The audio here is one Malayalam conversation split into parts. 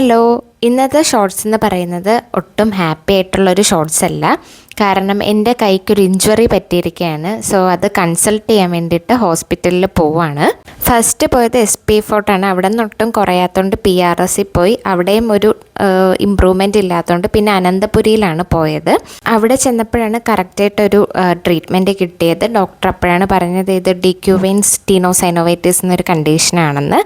ഹലോ, ഇന്നത്തെ ഷോർട്സ് എന്ന് പറയുന്നത് ഒട്ടും ഹാപ്പി ആയിട്ടുള്ളൊരു ഷോർട്സ് അല്ല. കാരണം എൻ്റെ കൈക്കൊരു ഇഞ്ചുറി പറ്റിയിരിക്കുകയാണ്. സോ അത് കൺസൾട്ട് ചെയ്യാൻ വേണ്ടിയിട്ട് ഹോസ്പിറ്റലിൽ പോവാണ്. ഫസ്റ്റ് പോയത് SP ഫോർട്ടാണ്. അവിടെ നിന്ന് ഒട്ടും കുറയാത്തതുകൊണ്ട് PRS പോയി. അവിടെയും ഒരു ഇമ്പ്രൂവ്മെൻറ്റ് ഇല്ലാത്തതുകൊണ്ട് പിന്നെ അനന്തപുരിയിലാണ് പോയത്. അവിടെ ചെന്നപ്പോഴാണ് കറക്റ്റായിട്ടൊരു ട്രീറ്റ്മെൻറ്റ് കിട്ടിയത്. ഡോക്ടർ അപ്പോഴാണ് പറഞ്ഞത് ഇത് ഡിക്യൂവെയിൻ സ്റ്റീനോസൈനോവൈറ്റിസ് എന്നൊരു കണ്ടീഷനാണെന്ന്.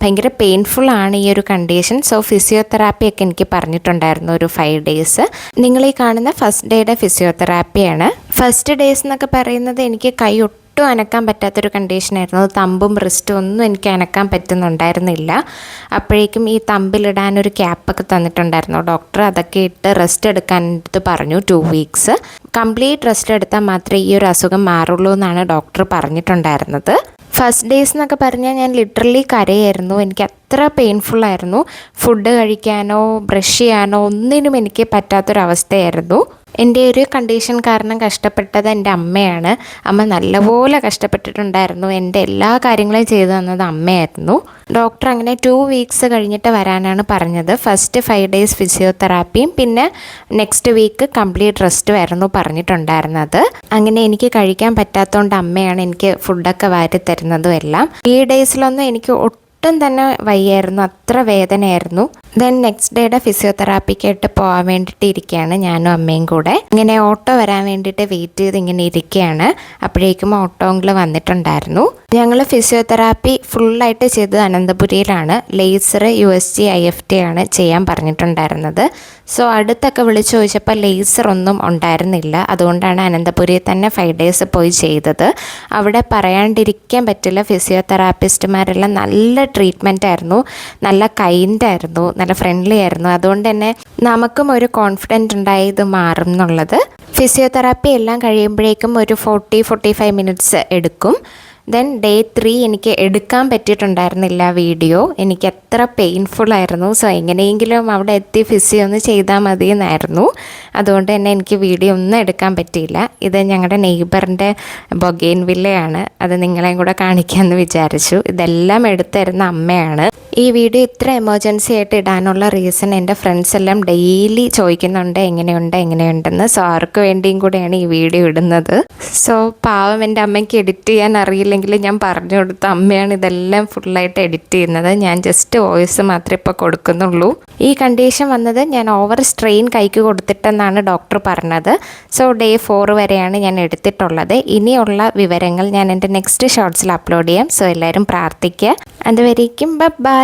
ഭയങ്കര പെയിൻഫുള്ളാണ് ഈ ഒരു കണ്ടീഷൻ. സോ ഫിസിയോതെറാപ്പിയൊക്കെ എനിക്ക് പറഞ്ഞിട്ടുണ്ടായിരുന്നു ഒരു 5 days. നിങ്ങൾ ഈ കാണുന്ന ഫസ്റ്റ് ഡേയുടെ ഫിസിയോതെറാപ്പിയാണ്. ഫസ്റ്റ് ഡേയ്സ് എന്നൊക്കെ പറയുന്നത് എനിക്ക് കൈ ഒട്ടും അനക്കാൻ പറ്റാത്തൊരു കണ്ടീഷനായിരുന്നു. തമ്പും റിസ്റ്റും ഒന്നും എനിക്ക് അനക്കാൻ പറ്റുന്നുണ്ടായിരുന്നില്ല. അപ്പോഴേക്കും ഈ തമ്പിലിടാനൊരു ക്യാപ്പൊക്കെ തന്നിട്ടുണ്ടായിരുന്നു ഡോക്ടർ. അതൊക്കെ ഇട്ട് റെസ്റ്റ് എടുക്കാനായിട്ട് പറഞ്ഞു. 2 weeks കംപ്ലീറ്റ് റെസ്റ്റ് എടുത്താൽ മാത്രമേ ഈ ഒരു അസുഖം മാറുള്ളൂ എന്നാണ് ഡോക്ടർ പറഞ്ഞിട്ടുണ്ടായിരുന്നത്. ഫസ്റ്റ് ഡേയ്സ് എന്നൊക്കെ പറഞ്ഞാൽ ഞാൻ ലിറ്ററലി കരയായിരുന്നു. എനിക്ക് അത്ര പെയിൻഫുള്ളായിരുന്നു. ഫുഡ് കഴിക്കാനോ ബ്രഷ് ചെയ്യാനോ ഒന്നിനും എനിക്ക് പറ്റാത്തൊരവസ്ഥയായിരുന്നു. എൻ്റെ ഒരു കണ്ടീഷൻ കാരണം കഷ്ടപ്പെട്ടത് എൻ്റെ അമ്മയാണ്. അമ്മ നല്ലപോലെ കഷ്ടപ്പെട്ടിട്ടുണ്ടായിരുന്നു. എൻ്റെ എല്ലാ കാര്യങ്ങളും ചെയ്തു തന്നത് അമ്മയായിരുന്നു. ഡോക്ടർ അങ്ങനെ 2 weeks കഴിഞ്ഞിട്ട് വരാനാണ് പറഞ്ഞത്. ഫസ്റ്റ് 5 days ഫിസിയോതെറാപ്പിയും പിന്നെ നെക്സ്റ്റ് വീക്ക് കംപ്ലീറ്റ് റെസ്റ്റും ആയിരുന്നു പറഞ്ഞിട്ടുണ്ടായിരുന്നത്. അങ്ങനെ എനിക്ക് കഴിക്കാൻ പറ്റാത്തതുകൊണ്ട് അമ്മയാണ് എനിക്ക് ഫുഡൊക്കെ വാരി തരുന്നതും എല്ലാം. ഈ ഡേയ്സിലൊന്നും എനിക്ക് ഒട്ടും തന്നെ വയ്യായിരുന്നു, അത്ര വേദനയായിരുന്നു. ദെൻ നെക്സ്റ്റ് ഡേയുടെ ഫിസിയോതെറാപ്പിക്കായിട്ട് പോകാൻ വേണ്ടിയിട്ട് ഇരിക്കുകയാണ് ഞാനും അമ്മയും കൂടെ. ഇങ്ങനെ ഓട്ടോ വരാൻ വേണ്ടിയിട്ട് വെയിറ്റ് ചെയ്ത് ഇങ്ങനെ ഇരിക്കുകയാണ്. അപ്പോഴേക്കും ഓട്ടോങ്കിൽ വന്നിട്ടുണ്ടായിരുന്നു. ഞങ്ങൾ ഫിസിയോതെറാപ്പി ഫുള്ളായിട്ട് ചെയ്തത് അനന്തപുരിയിലാണ്. ലേസർ USG IFT ആണ് ചെയ്യാൻ പറഞ്ഞിട്ടുണ്ടായിരുന്നത്. സോ അടുത്തൊക്കെ വിളിച്ചു ചോദിച്ചപ്പോൾ ലേസർ ഒന്നും ഉണ്ടായിരുന്നില്ല. അതുകൊണ്ടാണ് അനന്തപുരിയിൽ തന്നെ 5 days പോയി ചെയ്തത്. അവിടെ പറയാണ്ടിരിക്കാൻ പറ്റില്ല, ഫിസിയോതെറാപ്പിസ്റ്റുമാരെല്ലാം നല്ല ട്രീറ്റ്മെൻ്റ് ആയിരുന്നു, നല്ല കൈൻഡായിരുന്നു, നല്ല ഫ്രണ്ട്ലി ആയിരുന്നു. അതുകൊണ്ട് തന്നെ നമുക്കും ഒരു കോൺഫിഡൻറ്റ് ഉണ്ടായി ഇത് മാറും എന്നുള്ളത്. ഫിസിയോതെറാപ്പി എല്ലാം കഴിയുമ്പോഴേക്കും ഒരു 40-45 minutes എടുക്കും. ദെൻ ഡേ 3 എനിക്ക് എടുക്കാൻ പറ്റിയിട്ടുണ്ടായിരുന്നില്ല വീഡിയോ. എനിക്ക് എത്ര പെയിൻഫുള്ളായിരുന്നു. സോ എങ്ങനെയെങ്കിലും അവിടെ എത്തി ഫിസിയോ ഒന്ന് ചെയ്താൽ മതി എന്നായിരുന്നു. അതുകൊണ്ട് തന്നെ എനിക്ക് വീഡിയോ ഒന്നും എടുക്കാൻ പറ്റിയില്ല. ഇത് ഞങ്ങളുടെ നെയ്ബറിൻ്റെ ബൊഗെയിൻ വില്ലയാണ്. അത് നിങ്ങളെയും കൂടെ കാണിക്കാമെന്ന് വിചാരിച്ചു. ഇതെല്ലാം എടുത്തിരുന്ന അമ്മയാണ്. ഈ വീഡിയോ ഇത്ര എമർജൻസി ആയിട്ട് ഇടാനുള്ള റീസൺ എൻ്റെ ഫ്രണ്ട്സ് എല്ലാം ഡെയിലി ചോദിക്കുന്നുണ്ട് എങ്ങനെയുണ്ടെന്ന്. സോ അവർക്ക് വേണ്ടിയും കൂടെയാണ് ഈ വീഡിയോ ഇടുന്നത്. സോ പാവം എൻ്റെ അമ്മയ്ക്ക് എഡിറ്റ് ചെയ്യാൻ അറിയില്ലെങ്കിൽ ഞാൻ പറഞ്ഞു കൊടുത്ത അമ്മയാണ് ഇതെല്ലാം ഫുള്ളായിട്ട് എഡിറ്റ് ചെയ്യുന്നത്. ഞാൻ ജസ്റ്റ് വോയിസ് മാത്രമേ ഇപ്പോൾ കൊടുക്കുന്നുള്ളൂ. ഈ കണ്ടീഷൻ വന്നത് ഞാൻ ഓവർ സ്ട്രെയിൻ കൈക്ക് കൊടുത്തിട്ടെന്നാണ് ഡോക്ടർ പറഞ്ഞത്. സോ ഡേ 4 വരെയാണ് ഞാൻ എടുത്തിട്ടുള്ളത്. ഇനിയുള്ള വിവരങ്ങൾ ഞാൻ എൻ്റെ നെക്സ്റ്റ് ഷോർട്സിൽ അപ്ലോഡ് ചെയ്യാം. സോ എല്ലാവരും പ്രാർത്ഥിക്കുക. അതുവരേക്കും ബൈ.